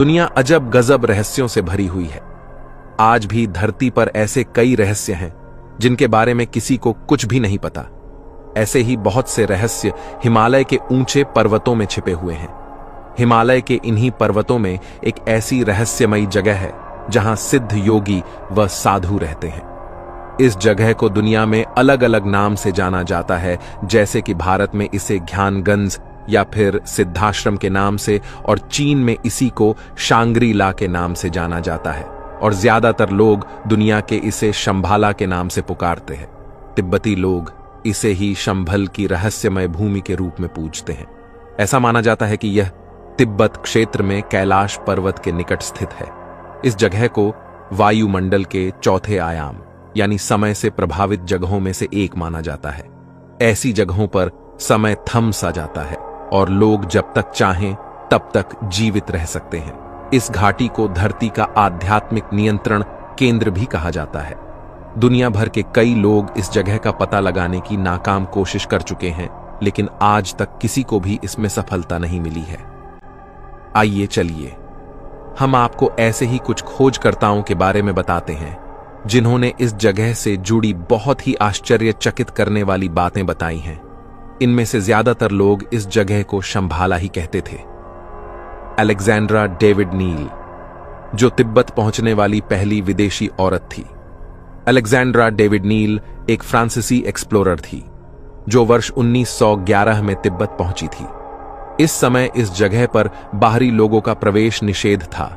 दुनिया अजब गजब रहस्यों से भरी हुई है। आज भी धरती पर ऐसे कई रहस्य हैं जिनके बारे में किसी को कुछ भी नहीं पता। ऐसे ही बहुत से रहस्य हिमालय के ऊंचे पर्वतों में छिपे हुए हैं। हिमालय के इन्हीं पर्वतों में एक ऐसी रहस्यमयी जगह है जहां सिद्ध योगी व साधु रहते हैं। इस जगह को दुनिया में अलग अलग नाम से जाना जाता है, जैसे कि भारत में इसे ज्ञानगंज या फिर सिद्धाश्रम के नाम से, और चीन में इसी को शांग्री ला के नाम से जाना जाता है, और ज्यादातर लोग दुनिया के इसे शंभाला के नाम से पुकारते हैं। तिब्बती लोग इसे ही शंभल की रहस्यमय भूमि के रूप में पूजते हैं। ऐसा माना जाता है कि यह तिब्बत क्षेत्र में कैलाश पर्वत के निकट स्थित है। इस जगह को वायुमंडल के चौथे आयाम यानी समय से प्रभावित जगहों में से एक माना जाता है। ऐसी जगहों पर समय थम सा जाता है और लोग जब तक चाहें तब तक जीवित रह सकते हैं। इस घाटी को धरती का आध्यात्मिक नियंत्रण केंद्र भी कहा जाता है। दुनिया भर के कई लोग इस जगह का पता लगाने की नाकाम कोशिश कर चुके हैं, लेकिन आज तक किसी को भी इसमें सफलता नहीं मिली है। आइए चलिए हम आपको ऐसे ही कुछ खोजकर्ताओं के बारे में बताते हैं जिन्होंने इस जगह से जुड़ी बहुत ही आश्चर्यचकित करने वाली बातें बताई हैं। इनमें से ज्यादातर लोग इस जगह को शंभाला ही कहते थे। अलेक्जेंड्रा डेविड नील, जो तिब्बत पहुंचने वाली पहली विदेशी औरत थी। अलेक्जेंड्रा डेविड नील एक फ्रांसीसी एक्सप्लोरर थी जो वर्ष 1911 में तिब्बत पहुंची थी। इस समय इस जगह पर बाहरी लोगों का प्रवेश निषेध था,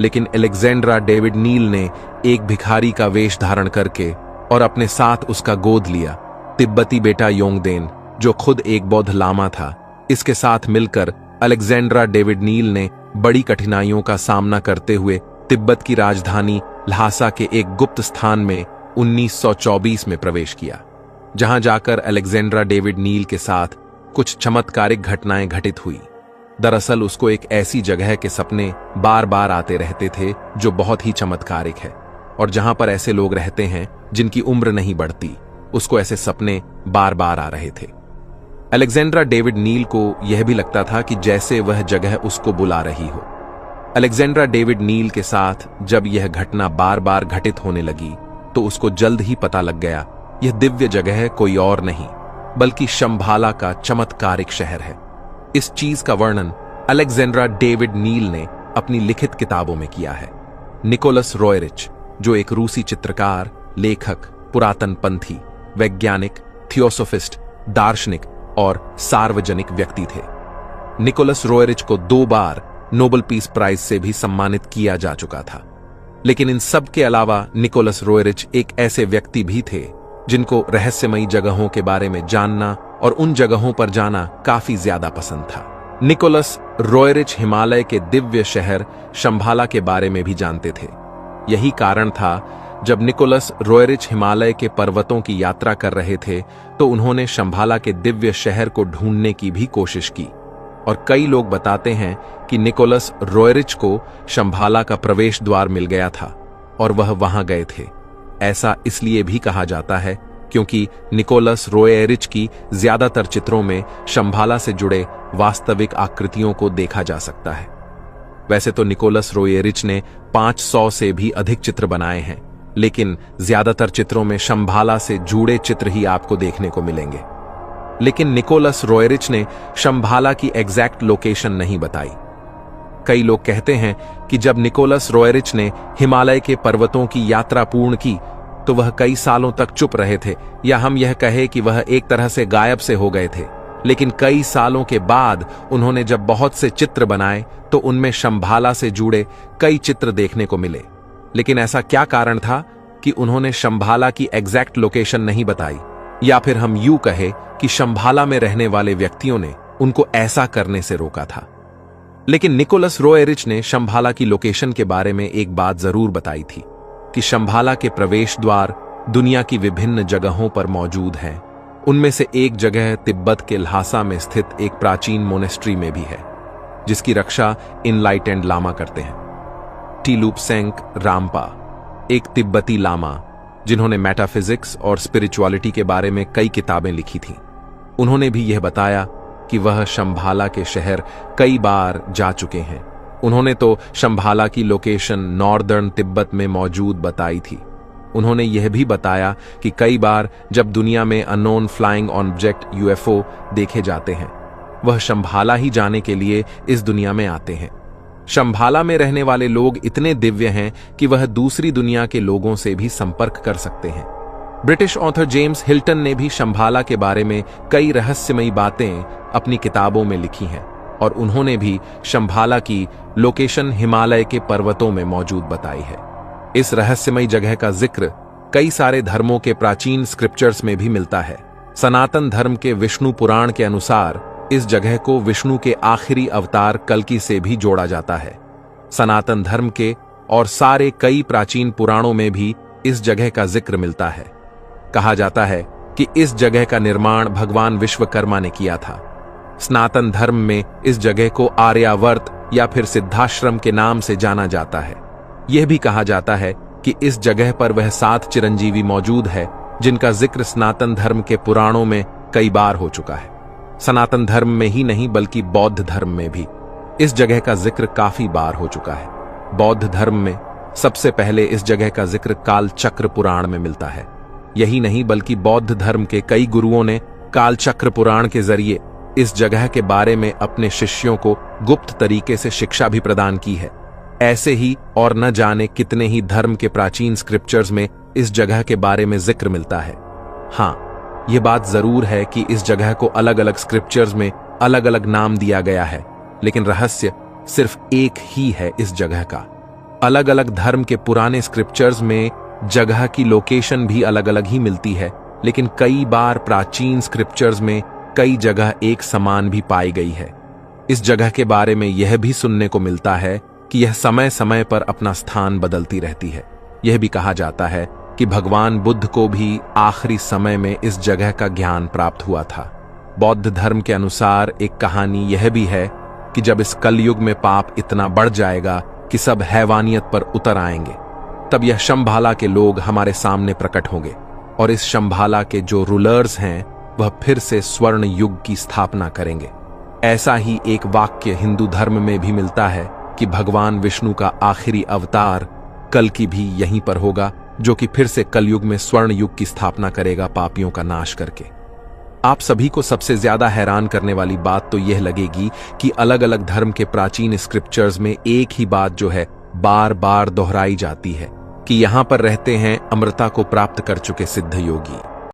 लेकिन अलेक्जेंड्रा डेविड नील ने एक भिखारी का वेश धारण करके और अपने साथ उसका गोद लिया तिब्बती बेटा योंगदेन, जो खुद एक बौद्ध लामा था। इसके साथ मिलकर अलेक्जेंड्रा डेविड नील ने बड़ी कठिनाइयों का सामना करते हुए तिब्बत की राजधानी ल्हासा के एक गुप्त स्थान में 1924 में प्रवेश किया, जहां जाकर अलेक्जेंड्रा डेविड नील के साथ कुछ चमत्कारिक घटनाएं घटित हुई। दरअसल उसको एक ऐसी जगह के सपने बार बार आते रहते थे जो बहुत ही चमत्कारिक है, और जहां पर ऐसे लोग रहते हैं जिनकी उम्र नहीं बढ़ती, उसको ऐसे सपने बार बार आ रहे थे। अलेक्जेंड्रा डेविड नील को यह भी लगता था कि जैसे वह जगह उसको बुला रही हो। अलेक्जेंड्रा डेविड नील के साथ जब यह घटना बार बार घटित होने लगी तो उसको जल्द ही पता लग गया यह दिव्य जगह कोई और नहीं बल्कि शंभाला का चमत्कारिक शहर है। इस चीज का वर्णन अलेक्जेंड्रा डेविड नील ने अपनी लिखित किताबों में किया है। निकोलस रोएरिच, जो एक रूसी चित्रकार, लेखक, पुरातनपंथी, वैज्ञानिक, थियोसोफिस्ट, दार्शनिक और सार्वजनिक व्यक्ति थे। निकोलस रोएरिच को 2 बार नोबेल पीस प्राइज से भी सम्मानित किया जा चुका था। लेकिन इन सब के अलावा निकोलस रोएरिच एक ऐसे व्यक्ति भी थे जिनको रहस्यमयी जगहों के बारे में जानना और उन जगहों पर जाना काफी ज्यादा पसंद था। निकोलस रोएरिच हिमालय के दिव्य शहर शंभाला के बारे में भी जानते थे। यही कारण था जब निकोलस रोएरिच हिमालय के पर्वतों की यात्रा कर रहे थे तो उन्होंने शंभाला के दिव्य शहर को ढूंढने की भी कोशिश की, और कई लोग बताते हैं कि निकोलस रोएरिच को शंभाला का प्रवेश द्वार मिल गया था और वह वहां गए थे। ऐसा इसलिए भी कहा जाता है क्योंकि निकोलस रोएरिच की ज्यादातर चित्रों में शंभाला से जुड़े वास्तविक आकृतियों को देखा जा सकता है। वैसे तो निकोलस रोएरिच ने 500 से भी अधिक चित्र बनाए हैं, लेकिन ज्यादातर चित्रों में शंभाला से जुड़े चित्र ही आपको देखने को मिलेंगे। लेकिन निकोलस रोएरिच ने शंभाला की एग्जैक्ट लोकेशन नहीं बताई। कई लोग कहते हैं कि जब निकोलस रोएरिच ने हिमालय के पर्वतों की यात्रा पूर्ण की तो वह कई सालों तक चुप रहे थे, या हम यह कहें कि वह एक तरह से गायब से हो गए थे। लेकिन कई सालों के बाद उन्होंने जब बहुत से चित्र बनाए तो उनमें शंभाला से जुड़े कई चित्र देखने को मिले। लेकिन ऐसा क्या कारण था कि उन्होंने शंभाला की एग्जैक्ट लोकेशन नहीं बताई, या फिर हम यूं कहें कि शंभाला में रहने वाले व्यक्तियों ने उनको ऐसा करने से रोका था। लेकिन निकोलस रोएरिच ने शंभाला की लोकेशन के बारे में एक बात जरूर बताई थी कि शंभाला के प्रवेश द्वार दुनिया की विभिन्न जगहों पर मौजूद हैं। उनमें से एक जगह तिब्बत के ल्हासा में स्थित एक प्राचीन मोनेस्ट्री में भी है, जिसकी रक्षा इनलाइटेंड लामा करते हैं। टीलुपसेंग रामपा एक तिब्बती लामा जिन्होंने मेटाफिजिक्स और स्पिरिचुअलिटी के बारे में कई किताबें लिखी थीं। उन्होंने भी यह बताया कि वह शंभाला के शहर कई बार जा चुके हैं उन्होंने तो शंभाला की लोकेशन नॉर्दर्न तिब्बत में मौजूद बताई थी। उन्होंने यह भी बताया कि कई बार जब दुनिया में अननोन फ्लाइंग ऑब्जेक्ट UFO देखे जाते हैं, वह शंभाला ही जाने के लिए इस दुनिया में आते हैं। शंभाला में रहने वाले लोग इतने दिव्य हैं कि वह दूसरी दुनिया के लोगों से भी संपर्क कर सकते हैं। ब्रिटिश ऑथर जेम्स हिल्टन ने भी शंभाला के बारे में कई रहस्यमयी बातें अपनी किताबों में लिखी हैं और उन्होंने भी शंभाला की लोकेशन हिमालय के पर्वतों में मौजूद बताई है। इस रहस्यमयी जगह का जिक्र कई सारे धर्मों के प्राचीन स्क्रिप्चर्स में भी मिलता है। सनातन धर्म के विष्णु पुराण के अनुसार इस जगह को विष्णु के आखिरी अवतार कल्कि से भी जोड़ा जाता है। सनातन धर्म के और सारे कई प्राचीन पुराणों में भी इस जगह का जिक्र मिलता है। कहा जाता है कि इस जगह का निर्माण भगवान विश्वकर्मा ने किया था। सनातन धर्म में इस जगह को आर्यावर्त या फिर सिद्धाश्रम के नाम से जाना जाता है। यह भी कहा जाता है कि इस जगह पर वह 7 चिरंजीवी मौजूद है जिनका जिक्र सनातन धर्म के पुराणों में कई बार हो चुका है। सनातन धर्म में ही नहीं बल्कि बौद्ध धर्म में भी इस जगह का जिक्र काफी बार हो चुका है। बौद्ध धर्म में सबसे पहले इस जगह का जिक्र कालचक्र पुराण में मिलता है। यही नहीं बल्कि बौद्ध धर्म के कई गुरुओं ने कालचक्र पुराण के जरिए इस जगह के बारे में अपने शिष्यों को गुप्त तरीके से शिक्षा भी प्रदान की है। ऐसे ही और न जाने कितने ही धर्म के प्राचीन स्क्रिप्चर्स में इस जगह के बारे में जिक्र मिलता है। हाँ, यह बात जरूर है कि इस जगह को अलग अलग स्क्रिप्चर्स में अलग अलग नाम दिया गया है, लेकिन रहस्य सिर्फ एक ही है इस जगह का। अलग अलग धर्म के पुराने स्क्रिप्चर्स में जगह की लोकेशन भी अलग अलग ही मिलती है, लेकिन कई बार प्राचीन स्क्रिप्चर्स में कई जगह एक समान भी पाई गई है। इस जगह के बारे में यह भी सुनने को मिलता है कि यह समय समय पर अपना स्थान बदलती रहती है। यह भी कहा जाता है कि भगवान बुद्ध को भी आखिरी समय में इस जगह का ज्ञान प्राप्त हुआ था। बौद्ध धर्म के अनुसार एक कहानी यह भी है कि जब इस कलयुग में पाप इतना बढ़ जाएगा कि सब हैवानियत पर उतर आएंगे, तब यह शंभाला के लोग हमारे सामने प्रकट होंगे और इस शंभाला के जो रूलर्स हैं वह फिर से स्वर्ण युग की स्थापना करेंगे। ऐसा ही एक वाक्य हिंदू धर्म में भी मिलता है कि भगवान विष्णु का आखिरी अवतार कल्कि भी यहीं पर होगा, जो कि फिर से कलयुग में स्वर्ण युग की स्थापना करेगा पापियों का नाश करके। आप सभी को सबसे ज्यादा हैरान करने वाली बात तो यह लगेगी कि अलग अलग धर्म के प्राचीन स्क्रिप्चर्स में एक ही बात जो है बार बार दोहराई जाती है कि यहां पर रहते हैं अमृता को प्राप्त कर चुके सिद्ध योगी।